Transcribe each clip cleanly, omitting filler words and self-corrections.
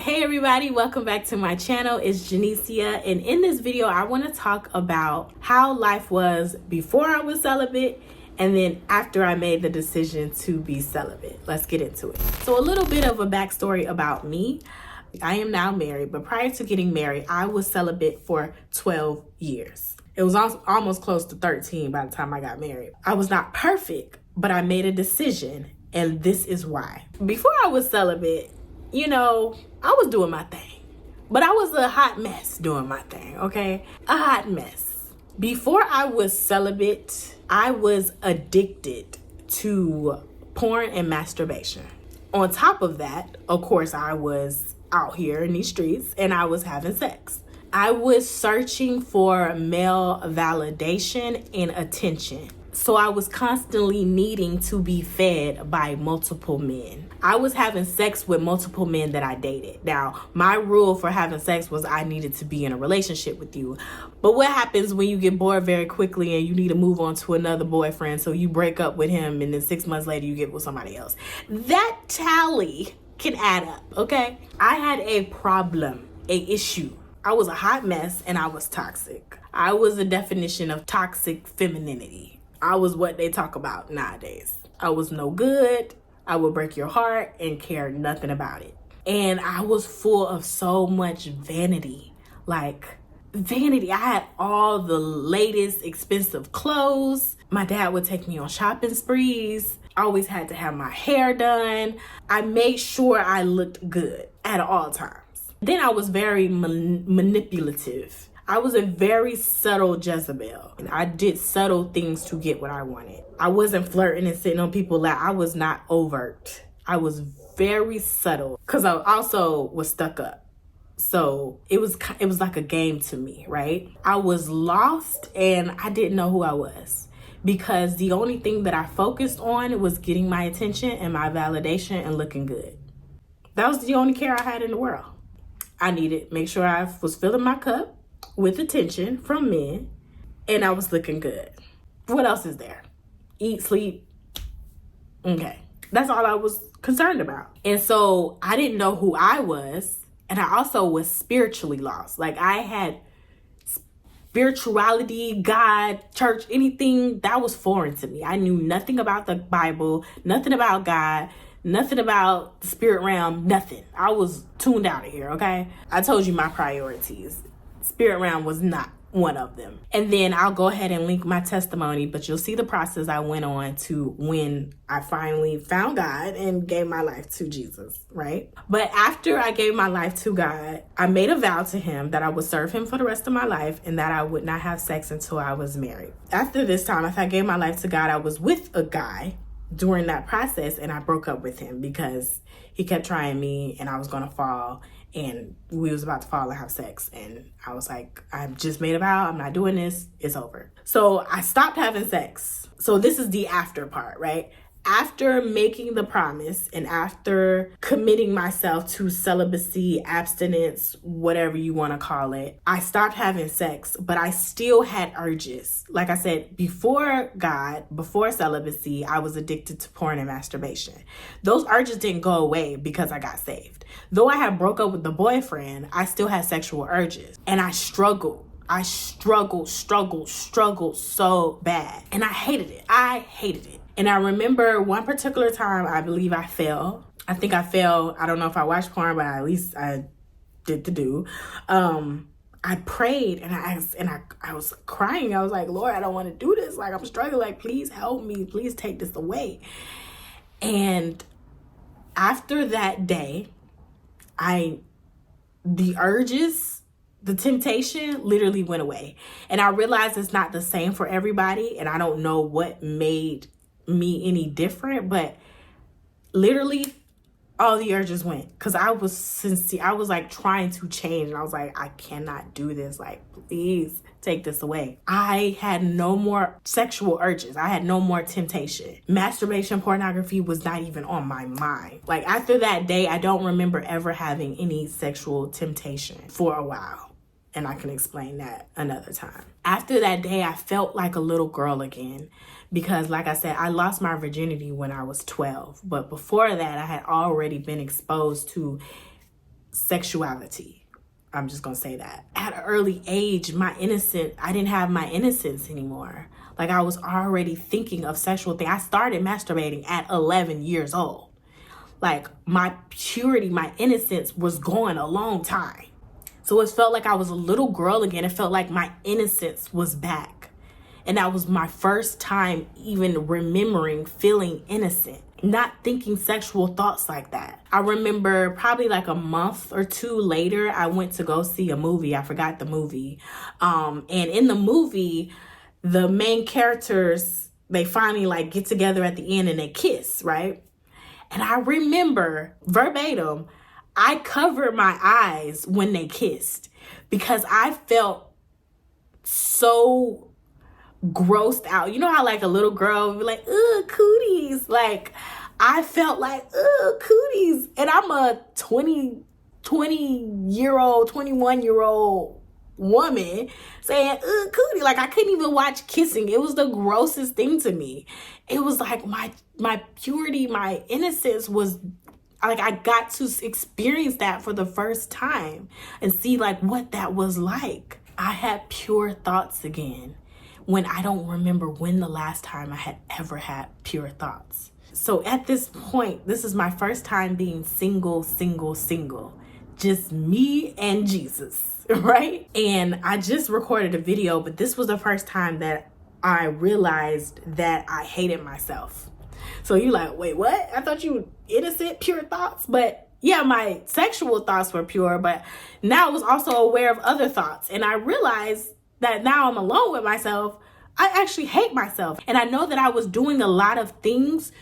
Hey everybody, welcome back to my channel. It's Janicia, and in this video I want to talk about how life was before I was celibate and then after I made the decision to be celibate. Let's get into it. So a little bit of a backstory about me. I am now married, but prior to getting married, I was celibate for 12 years. It was almost close to 13 by the time I got married. I was not perfect, but I made a decision, and this is why. Before I was celibate, I was doing my thing, but I was a hot mess doing my thing, okay? A hot mess. Before I was celibate, I was addicted to porn and masturbation. On top of that, of course, I was out here in these streets and I was having sex. I was searching for male validation and attention. So I was constantly needing to be fed by multiple men. I was having sex with multiple men that I dated. Now, my rule for having sex was I needed to be in a relationship with you. But what happens when you get bored very quickly and you need to move on to another boyfriend, so you break up with him and then 6 months later you get with somebody else? That tally can add up, okay? I had a problem, an issue. I was a hot mess and I was toxic. I was the definition of toxic femininity. I was what they talk about nowadays. I was no good. I would break your heart and care nothing about it. And I was full of so much vanity. Like, vanity. I had all the latest expensive clothes. My dad would take me on shopping sprees. I always had to have my hair done. I made sure I looked good at all times. Then I was very manipulative. I was a very subtle Jezebel. And I did subtle things to get what I wanted. I wasn't flirting and sitting on people's lap. I was not overt. I was very subtle because I also was stuck up. So it was like a game to me, right? I was lost and I didn't know who I was because the only thing that I focused on was getting my attention and my validation and looking good. That was the only care I had in the world. I needed to make sure I was filling my cup with attention from men, and I was looking good. What else is there? Eat, sleep. Okay. That's all I was concerned about. And so I didn't know who I was, and I also was spiritually lost. Like, I had spirituality, God, church, anything that was foreign to me. I knew nothing about the Bible, nothing about God, nothing about the spirit realm, nothing. I was tuned out of here, okay? I told you my priorities. Spirit realm was not one of them. And then I'll go ahead and link my testimony, but you'll see the process I went on to when I finally found God and gave my life to Jesus, right? But after I gave my life to God, I made a vow to him that I would serve him for the rest of my life and that I would not have sex until I was married. After this time, after I gave my life to God, I was with a guy during that process and I broke up with him because he kept trying me and I was going to fall. And we was about to fall and have sex. And I was like, I've just made a vow. I'm not doing this. It's over. So I stopped having sex. So this is the after part, right? After making the promise and after committing myself to celibacy, abstinence, whatever you want to call it, I stopped having sex, but I still had urges. Like I said, before God, before celibacy, I was addicted to porn and masturbation. Those urges didn't go away because I got saved. Though I had broke up with the boyfriend, I still had sexual urges and I struggled. I struggled so bad. And I hated it. And I remember one particular time, I believe I fell. I think I fell. I don't know if I watched porn, but at least I did the do. I prayed and I was crying. I was like, Lord, I don't want to do this. Like, I'm struggling. Like, please help me. Please take this away. And after that day, the urges, the temptation literally went away. And I realized it's not the same for everybody. And I don't know what made me any different, but literally all the urges went because I was sincere. I was like trying to change and I was like, I cannot do this. Like, please take this away. I had no more sexual urges. I had no more temptation. Masturbation, pornography was not even on my mind. Like, after that day, I don't remember ever having any sexual temptation for a while. And I can explain that another time. After that day, I felt like a little girl again. Because like I said, I lost my virginity when I was 12. But before that, I had already been exposed to sexuality. I'm just gonna say that. At an early age, I didn't have my innocence anymore. Like, I was already thinking of sexual things. I started masturbating at 11 years old. Like, my purity, my innocence was gone a long time. So it felt like I was a little girl again. It felt like my innocence was back. And that was my first time even remembering feeling innocent, not thinking sexual thoughts like that. I remember probably like a month or two later, I went to go see a movie. I forgot the movie. And in the movie, the main characters, they finally like get together at the end and they kiss, right? And I remember verbatim, I covered my eyes when they kissed because I felt so grossed out. You know how like a little girl would be like, ugh, cooties. Like, I felt like, ugh, cooties. And I'm a 21-year-old woman saying, ugh, cootie. Like, I couldn't even watch kissing. It was the grossest thing to me. It was like my purity, my innocence was like, I got to experience that for the first time and see like what that was like. I had pure thoughts again when I don't remember when the last time I had ever had pure thoughts. So at this point, this is my first time being single. Just me and Jesus, right? And I just recorded a video, but this was the first time that I realized that I hated myself. So you're like, wait, what? I thought you were innocent, pure thoughts. But yeah, my sexual thoughts were pure, but now I was also aware of other thoughts. And I realized that now I'm alone with myself, I actually hate myself. And I know that I was doing a lot of things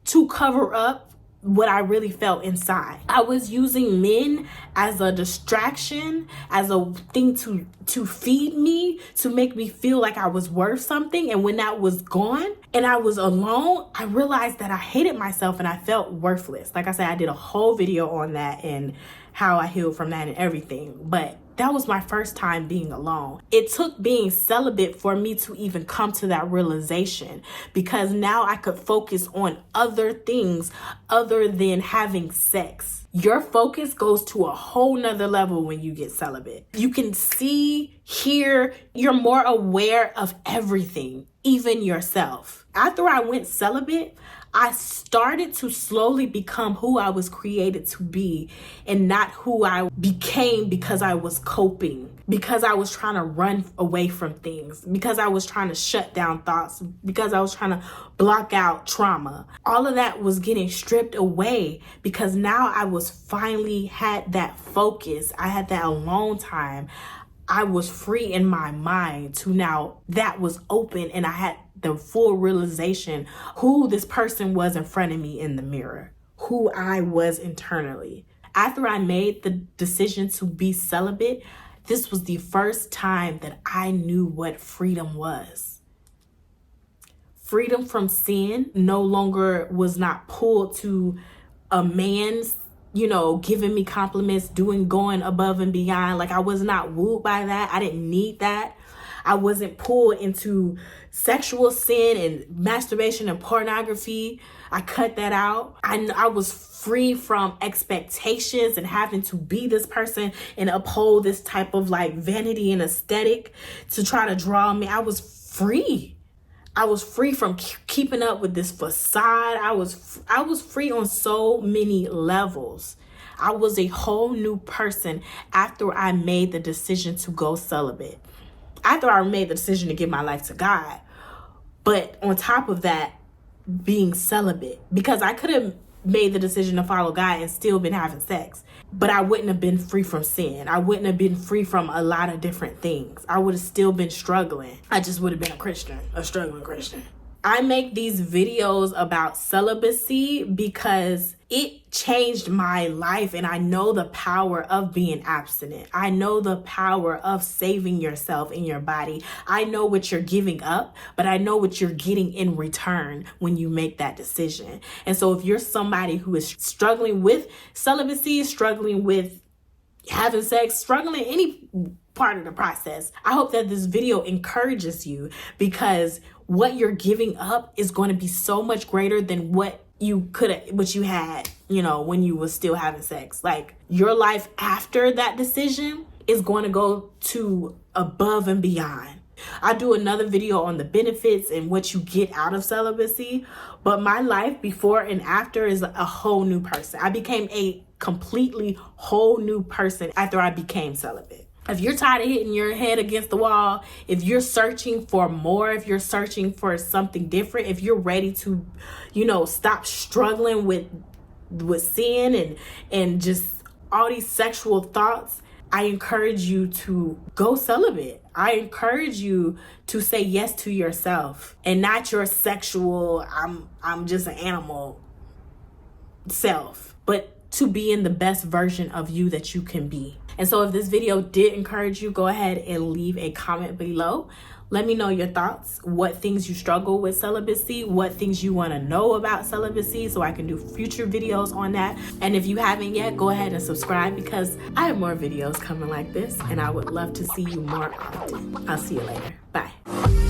to cover up what I really felt inside. I was using men as a distraction, as a thing to feed me, to make me feel like I was worth something. And when that was gone and I was alone, I realized that I hated myself and I felt worthless. Like I said, I did a whole video on that and how I healed from that and everything. But that was my first time being alone. It took being celibate for me to even come to that realization, because now I could focus on other things other than having sex. Your focus goes to a whole nother level when you get celibate. You can see, hear, you're more aware of everything, even yourself. After I went celibate, I started to slowly become who I was created to be and not who I became because I was coping, because I was trying to run away from things, because I was trying to shut down thoughts, because I was trying to block out trauma. All of that was getting stripped away because now I was finally had that focus. I had that alone time. I was free in my mind to now that was open and I had the full realization who this person was in front of me in the mirror, who I was internally. After I made the decision to be celibate, this was the first time that I knew what freedom was. Freedom from sin no longer was not pulled to a man's, giving me compliments, going above and beyond. Like, I was not wooed by that. I didn't need that. I wasn't pulled into sexual sin and masturbation and pornography. I cut that out. I was free from expectations and having to be this person and uphold this type of like vanity and aesthetic to try to draw me. I was free. I was free from keeping up with this facade. I was free on so many levels. I was a whole new person after I made the decision to go celibate. After I made the decision to give my life to God. But on top of that, being celibate, because I could have made the decision to follow God and still been having sex, but I wouldn't have been free from sin. I wouldn't have been free from a lot of different things. I would have still been struggling. I just would have been a struggling Christian. I make these videos about celibacy because it changed my life, and I know the power of being abstinent. I know the power of saving yourself and your body. I know what you're giving up, but I know what you're getting in return when you make that decision. And so if you're somebody who is struggling with celibacy, struggling with having sex, struggling any part of the process, I hope that this video encourages you, because what you're giving up is going to be so much greater than what you could have, what you had, you know, when you was still having sex. Like, your life after that decision is going to go to above and beyond. I do another video on the benefits and what you get out of celibacy, but my life before and after is a whole new person. I became a completely whole new person after I became celibate. If you're tired of hitting your head against the wall, if you're searching for more, if you're searching for something different, if you're ready to, you know, stop struggling with sin and just all these sexual thoughts, I encourage you to go celibate. I encourage you to say yes to yourself and not your sexual, I'm just an animal self, but to be in the best version of you that you can be. And so if this video did encourage you, go ahead and leave a comment below. Let me know your thoughts, what things you struggle with celibacy, what things you want to know about celibacy, so I can do future videos on that. And if you haven't yet, go ahead and subscribe, because I have more videos coming like this and I would love to see you more often. I'll see you later. Bye.